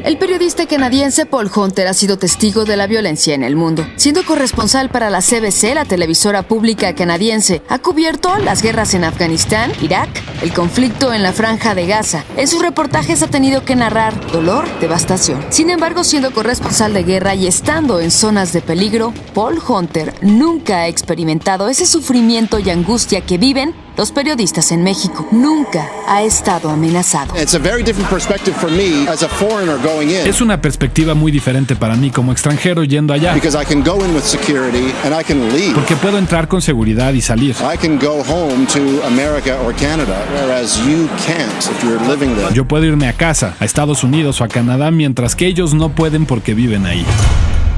El periodista canadiense Paul Hunter ha sido testigo de la violencia en el mundo. Siendo corresponsal para la CBC, la televisora pública canadiense, ha cubierto las guerras en Afganistán, Irak, el conflicto en la Franja de Gaza. En sus reportajes ha tenido que narrar dolor, devastación. Sin embargo, siendo corresponsal de guerra y estando en zonas de peligro, Paul Hunter nunca ha experimentado ese sufrimiento y angustia que viven los periodistas en México. Nunca ha estado amenazado. Es una perspectiva muy diferente para mí como extranjero yendo allá. Porque puedo entrar con seguridad y salir. Yo puedo irme a casa, a Estados Unidos o a Canadá, mientras que ellos no pueden porque viven ahí.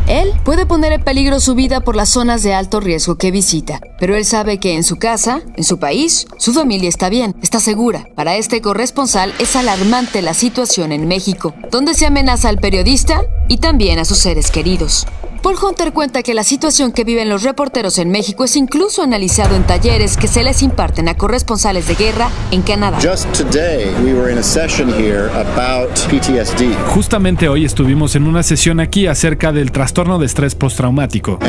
Él puede poner en peligro su vida por las zonas de alto riesgo que visita, pero él sabe que en su casa, en su país, su familia está bien, está segura. Para este corresponsal es alarmante la situación en México, donde se amenaza al periodista y también a sus seres queridos. Paul Hunter cuenta que la situación que viven los reporteros en México es incluso analizado en talleres que se les imparten a corresponsales de guerra en Canadá. Justamente hoy estuvimos en una sesión aquí acerca del trastorno de estrés postraumático.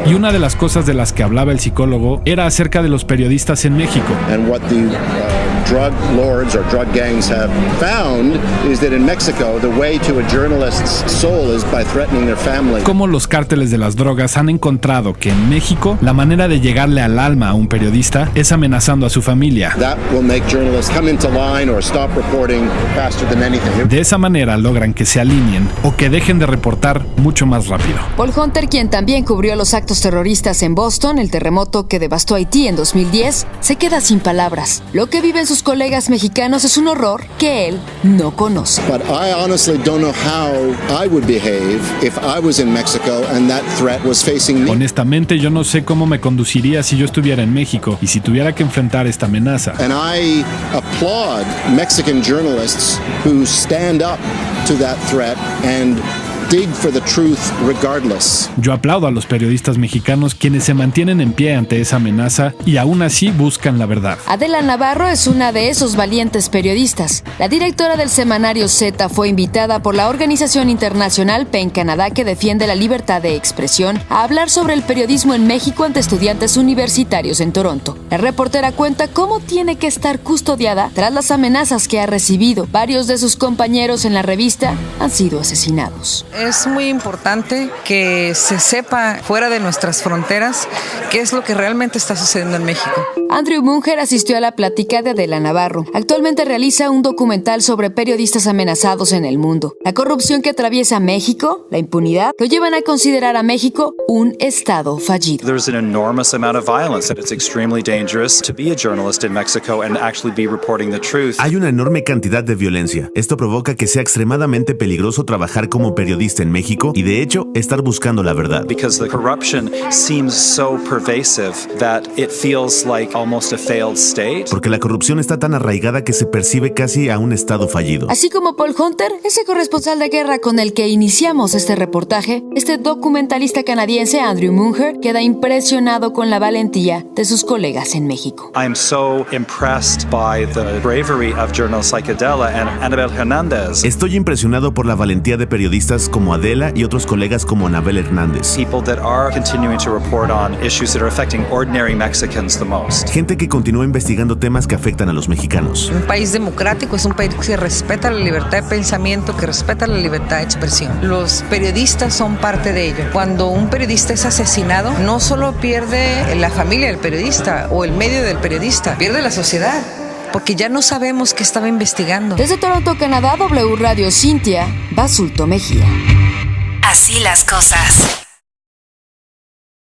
Y una de las cosas de las que hablaba el psicólogo era acerca de los periodistas en México. Drug lords or drug gangs have found is that in Mexico the way to a journalist's soul is by threatening their family. Como los cárteles de las drogas han encontrado que en México la manera de llegarle al alma a un periodista es amenazando a su familia. That will make journalists come into line or stop reporting faster than anything. De esa manera logran que se alineen o que dejen de reportar mucho más rápido. Paul Hunter, quien también cubrió los actos terroristas en Boston, el terremoto que devastó Haití en 2010, se queda sin palabras. Lo que viven sus colegas mexicanos es un horror que él no conoce. But I honestly don't know how I would behave if I was in Mexico and that threat was facing me. Honestamente, yo no sé cómo me conduciría si yo estuviera en México y si tuviera que enfrentar esta amenaza. And I applaud Mexican journalists who stand up to that threat and dig for the truth regardless. Yo aplaudo a los periodistas mexicanos quienes se mantienen en pie ante esa amenaza y aún así buscan la verdad. Adela Navarro es una de esos valientes periodistas. La directora del semanario Z fue invitada por la organización internacional PEN Canadá, que defiende la libertad de expresión, a hablar sobre el periodismo en México ante estudiantes universitarios en Toronto. La reportera cuenta cómo tiene que estar custodiada tras las amenazas que ha recibido. Varios de sus compañeros en la revista han sido asesinados. Es muy importante que se sepa fuera de nuestras fronteras qué es lo que realmente está sucediendo en México. Andrew Munger asistió a la plática de Adela Navarro. Actualmente realiza un documental sobre periodistas amenazados en el mundo. La corrupción que atraviesa México, la impunidad, lo llevan a considerar a México un estado fallido. There's an enormous amount of violence and it's extremely dangerous to be a journalist in Mexico and actually be reporting the truth. Hay una enorme cantidad de violencia. Esto provoca que sea extremadamente peligroso trabajar como periodista en México y de hecho estar buscando la verdad. Because the corruption seems so pervasive that it feels like almost a failed state. Porque la corrupción está tan arraigada que se percibe casi a un estado fallido. Así como Paul Hunter, ese corresponsal de guerra con el que iniciamos este reportaje, este documentalista canadiense Andrew Munger queda impresionado con la valentía de sus colegas en México. I'm so impressed by the bravery of journalists like Adela and Anabel Hernández. Estoy impresionado por la valentía de periodistas como Adela y otros colegas como Anabel Hernández. People that are continuing to report on issues that are affecting ordinary Mexicans the most. Gente que continúa investigando temas que afectan a los mexicanos. Un país democrático es un país que respeta la libertad de pensamiento, que respeta la libertad de expresión. Los periodistas son parte de ello. Cuando un periodista es asesinado, no solo pierde la familia del periodista o el medio del periodista, pierde la sociedad, porque ya no sabemos qué estaba investigando. Desde Toronto, Canadá, W Radio Cintia Basulto Mejía. Así las cosas.